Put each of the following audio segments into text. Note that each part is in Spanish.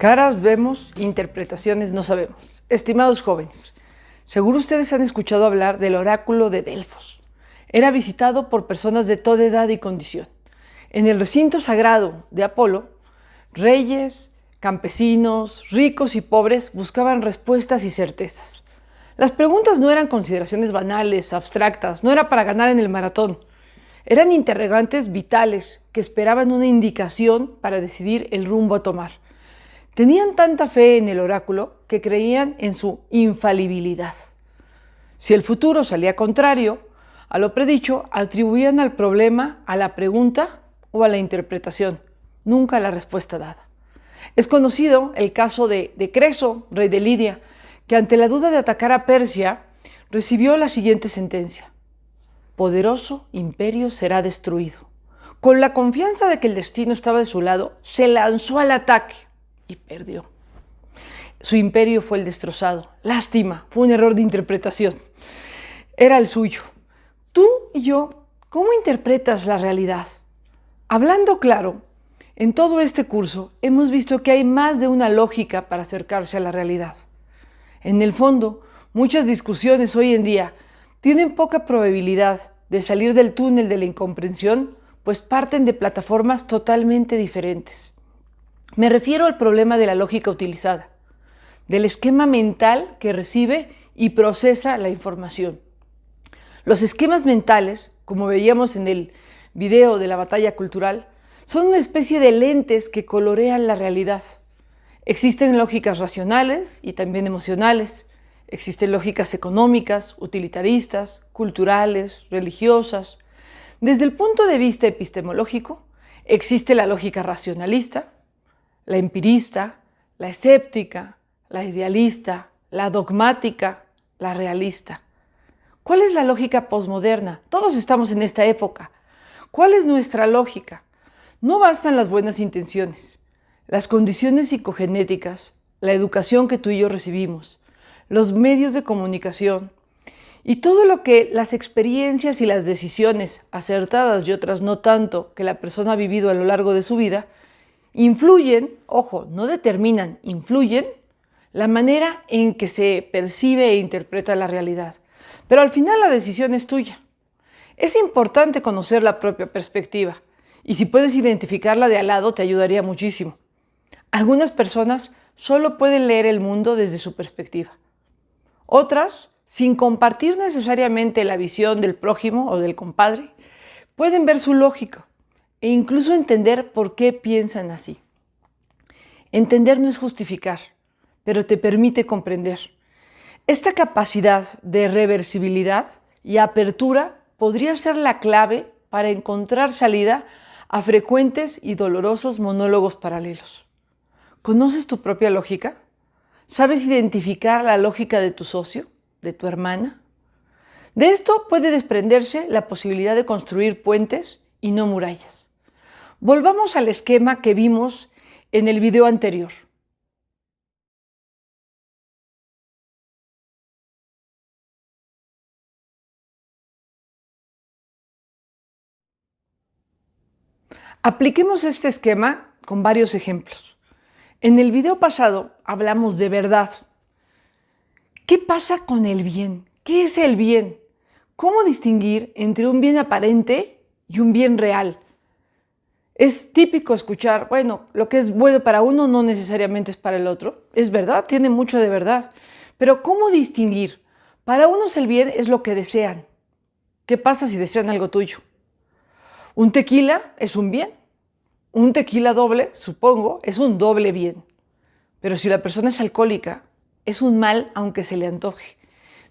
Caras vemos, interpretaciones no sabemos. Estimados jóvenes, seguro ustedes han escuchado hablar del oráculo de Delfos. Era visitado por personas de toda edad y condición. En el recinto sagrado de Apolo, reyes, campesinos, ricos y pobres buscaban respuestas y certezas. Las preguntas no eran consideraciones banales, abstractas, no era para ganar en el maratón. Eran interrogantes vitales que esperaban una indicación para decidir el rumbo a tomar. Tenían tanta fe en el oráculo que creían en su infalibilidad. Si el futuro salía contrario a lo predicho, atribuían al problema a la pregunta o a la interpretación, nunca a la respuesta dada. Es conocido el caso de Creso, rey de Lidia, que ante la duda de atacar a Persia, recibió la siguiente sentencia: poderoso imperio será destruido. Con la confianza de que el destino estaba de su lado, se lanzó al ataque y perdió. Su imperio fue el destrozado. Lástima, fue un error de interpretación. Era el suyo. Tú y yo, ¿cómo interpretas la realidad? Hablando claro, en todo este curso hemos visto que hay más de una lógica para acercarse a la realidad. En el fondo, muchas discusiones hoy en día tienen poca probabilidad de salir del túnel de la incomprensión, pues parten de plataformas totalmente diferentes. Me refiero al problema de la lógica utilizada, del esquema mental que recibe y procesa la información. Los esquemas mentales, como veíamos en el video de la batalla cultural, son una especie de lentes que colorean la realidad. Existen lógicas racionales y también emocionales. Existen lógicas económicas, utilitaristas, culturales, religiosas. Desde el punto de vista epistemológico, existe la lógica racionalista, la empirista, la escéptica, la idealista, la dogmática, la realista. ¿Cuál es la lógica posmoderna? Todos estamos en esta época. ¿Cuál es nuestra lógica? No bastan las buenas intenciones. Las condiciones psicogenéticas, la educación que tú y yo recibimos, los medios de comunicación y todo lo que las experiencias y las decisiones, acertadas y otras no tanto, que la persona ha vivido a lo largo de su vida, influyen, ojo, no determinan, influyen la manera en que se percibe e interpreta la realidad. Pero al final la decisión es tuya. Es importante conocer la propia perspectiva y si puedes identificarla de al lado te ayudaría muchísimo. Algunas personas solo pueden leer el mundo desde su perspectiva. Otras, sin compartir necesariamente la visión del prójimo o del compadre, pueden ver su lógica e incluso entender por qué piensan así. Entender no es justificar, pero te permite comprender. Esta capacidad de reversibilidad y apertura podría ser la clave para encontrar salida a frecuentes y dolorosos monólogos paralelos. ¿Conoces tu propia lógica? ¿Sabes identificar la lógica de tu socio, de tu hermana? De esto puede desprenderse la posibilidad de construir puentes y no murallas. Volvamos al esquema que vimos en el video anterior. Apliquemos este esquema con varios ejemplos. En el video pasado hablamos de verdad. ¿Qué pasa con el bien? ¿Qué es el bien? ¿Cómo distinguir entre un bien aparente y un bien real? Es típico escuchar, bueno, lo que es bueno para uno no necesariamente es para el otro. Es verdad, tiene mucho de verdad. Pero ¿cómo distinguir? Para unos el bien es lo que desean. ¿Qué pasa si desean algo tuyo? Un tequila es un bien. Un tequila doble, supongo, es un doble bien. Pero si la persona es alcohólica, es un mal aunque se le antoje.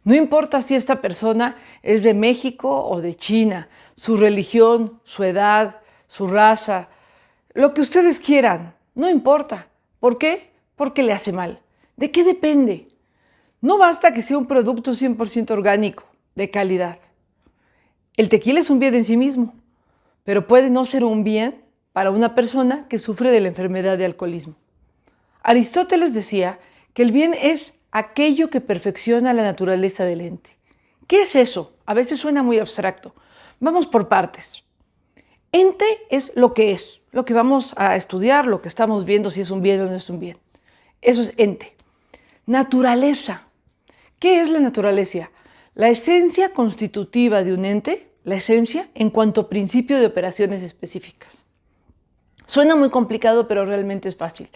No importa si esta persona es de México o de China, su religión, su edad, su raza, lo que ustedes quieran, no importa. ¿Por qué? Porque le hace mal. ¿De qué depende? No basta que sea un producto 100% orgánico, de calidad. El tequila es un bien en sí mismo, pero puede no ser un bien para una persona que sufre de la enfermedad de alcoholismo. Aristóteles decía que el bien es aquello que perfecciona la naturaleza del ente. ¿Qué es eso? A veces suena muy abstracto. Vamos por partes. Ente es lo que vamos a estudiar, lo que estamos viendo, si es un bien o no es un bien. Eso es ente. Naturaleza. ¿Qué es la naturaleza? La esencia constitutiva de un ente, la esencia en cuanto a principio de operaciones específicas. Suena muy complicado, pero realmente es fácil.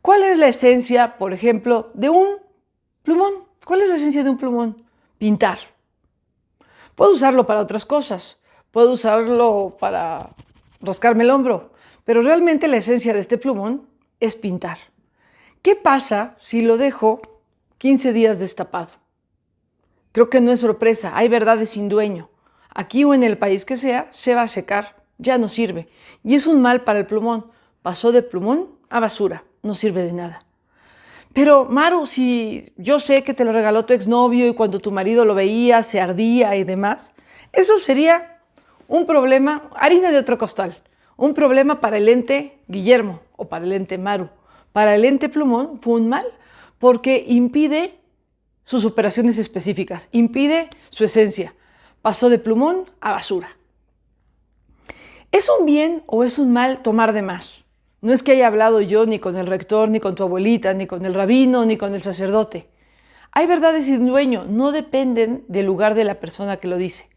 ¿Cuál es la esencia, por ejemplo, de un plumón? ¿Cuál es la esencia de un plumón? Pintar. Puedo usarlo para otras cosas. Puedo usarlo para rascarme el hombro. Pero realmente la esencia de este plumón es pintar. ¿Qué pasa si lo dejo 15 días destapado? Creo que no es sorpresa. Hay verdades sin dueño. Aquí o en el país que sea, se va a secar. Ya no sirve. Y es un mal para el plumón. Pasó de plumón a basura. No sirve de nada. Pero, Maru, si yo sé que te lo regaló tu exnovio y cuando tu marido lo veía se ardía y demás, eso sería un problema, harina de otro costal. Un problema para el ente Guillermo o para el ente Maru. Para el ente plumón fue un mal porque impide sus operaciones específicas, impide su esencia. Pasó de plumón a basura. ¿Es un bien o es un mal tomar de más? No es que haya hablado yo ni con el rector, ni con tu abuelita, ni con el rabino, ni con el sacerdote. Hay verdades sin dueño, no dependen del lugar de la persona que lo dice.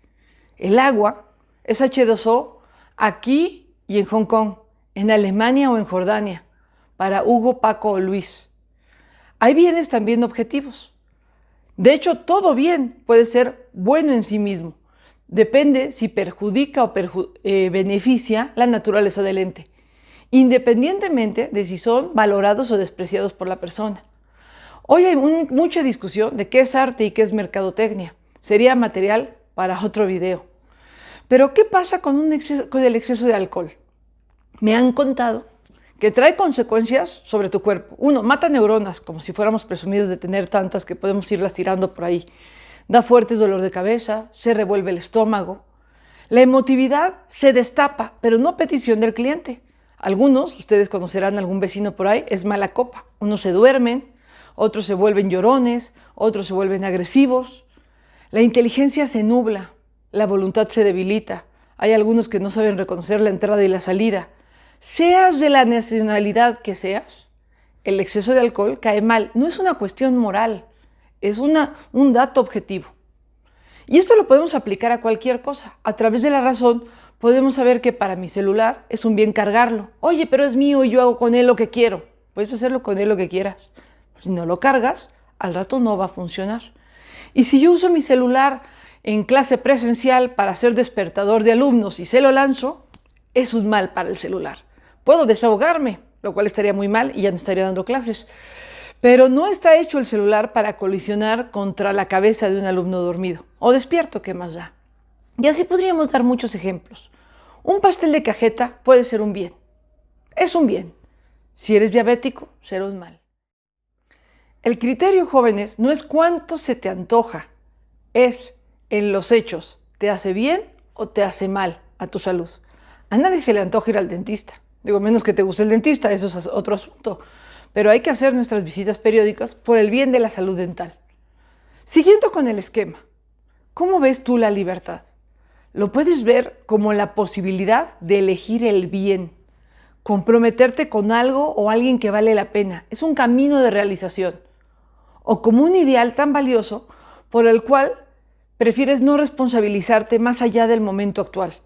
El agua es H2O aquí y en Hong Kong, en Alemania o en Jordania, para Hugo, Paco o Luis. Hay bienes también objetivos. De hecho, todo bien puede ser bueno en sí mismo. Depende si perjudica o beneficia la naturaleza del ente, independientemente de si son valorados o despreciados por la persona. Hoy hay mucha discusión de qué es arte y qué es mercadotecnia. Sería material para otro video. Pero ¿qué pasa con el exceso de alcohol? Me han contado que trae consecuencias sobre tu cuerpo. Uno, mata neuronas, como si fuéramos presumidos de tener tantas que podemos irlas tirando por ahí. Da fuertes dolor de cabeza, se revuelve el estómago. La emotividad se destapa, pero no a petición del cliente. Algunos, ustedes conocerán a algún vecino por ahí, es mala copa. Unos se duermen, otros se vuelven llorones, otros se vuelven agresivos. La inteligencia se nubla, la voluntad se debilita. Hay algunos que no saben reconocer la entrada y la salida. Seas de la nacionalidad que seas, el exceso de alcohol cae mal. No es una cuestión moral, es un dato objetivo. Y esto lo podemos aplicar a cualquier cosa. A través de la razón podemos saber que para mi celular es un bien cargarlo. Oye, pero es mío y yo hago con él lo que quiero. Puedes hacerlo con él lo que quieras. Si no lo cargas, al rato no va a funcionar. Y si yo uso mi celular en clase presencial para ser despertador de alumnos y se lo lanzo, es un mal para el celular. Puedo desahogarme, lo cual estaría muy mal y ya no estaría dando clases. Pero no está hecho el celular para colisionar contra la cabeza de un alumno dormido o despierto, ¿qué más da? Y así podríamos dar muchos ejemplos. Un pastel de cajeta puede ser un bien. Es un bien. Si eres diabético, será un mal. El criterio, jóvenes, no es cuánto se te antoja, es en los hechos, ¿te hace bien o te hace mal a tu salud? A nadie se le antoja ir al dentista. Digo, menos que te guste el dentista, eso es otro asunto. Pero hay que hacer nuestras visitas periódicas por el bien de la salud dental. Siguiendo con el esquema, ¿cómo ves tú la libertad? Lo puedes ver como la posibilidad de elegir el bien, comprometerte con algo o alguien que vale la pena. Es un camino de realización. O como un ideal tan valioso por el cual prefieres no responsabilizarte más allá del momento actual,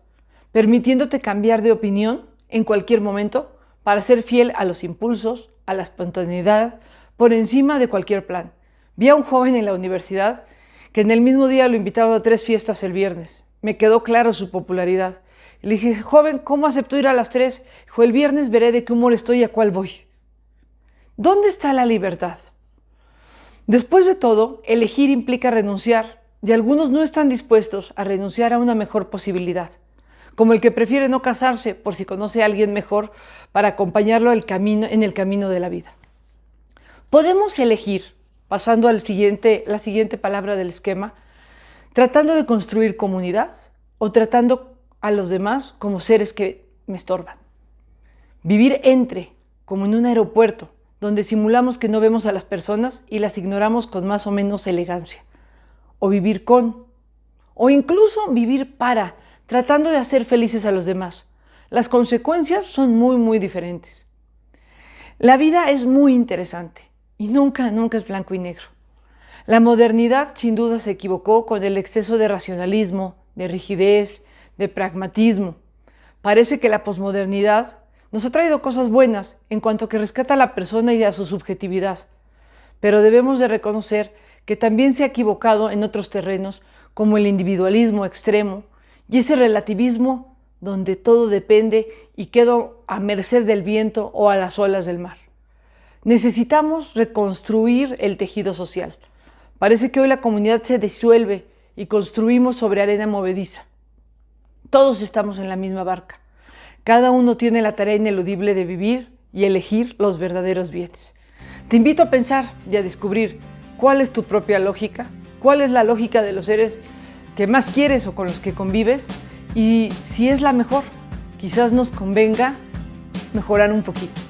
permitiéndote cambiar de opinión en cualquier momento para ser fiel a los impulsos, a la espontaneidad, por encima de cualquier plan. Vi a un joven en la universidad que en el mismo día lo invitaron a 3 fiestas el viernes. Me quedó claro su popularidad. Le dije, joven, ¿cómo aceptó ir a las 3? Dijo, el viernes veré de qué humor estoy y a cuál voy. ¿Dónde está la libertad? Después de todo, elegir implica renunciar, y algunos no están dispuestos a renunciar a una mejor posibilidad, como el que prefiere no casarse por si conoce a alguien mejor para acompañarlo en el camino de la vida. Podemos elegir, pasando a la siguiente palabra del esquema, tratando de construir comunidad o tratando a los demás como seres que me estorban. Vivir como en un aeropuerto, donde simulamos que no vemos a las personas y las ignoramos con más o menos elegancia. O vivir con, o incluso vivir para, tratando de hacer felices a los demás. Las consecuencias son muy, muy diferentes. La vida es muy interesante y nunca es blanco y negro. La modernidad sin duda se equivocó con el exceso de racionalismo, de rigidez, de pragmatismo. Parece que la posmodernidad nos ha traído cosas buenas en cuanto que rescata a la persona y a su subjetividad, pero debemos de reconocer que también se ha equivocado en otros terrenos como el individualismo extremo y ese relativismo donde todo depende y quedo a merced del viento o a las olas del mar. Necesitamos reconstruir el tejido social. Parece que hoy la comunidad se disuelve y construimos sobre arena movediza. Todos estamos en la misma barca. Cada uno tiene la tarea ineludible de vivir y elegir los verdaderos bienes. Te invito a pensar y a descubrir cuál es tu propia lógica, cuál es la lógica de los seres que más quieres o con los que convives y si es la mejor. Quizás nos convenga mejorar un poquito.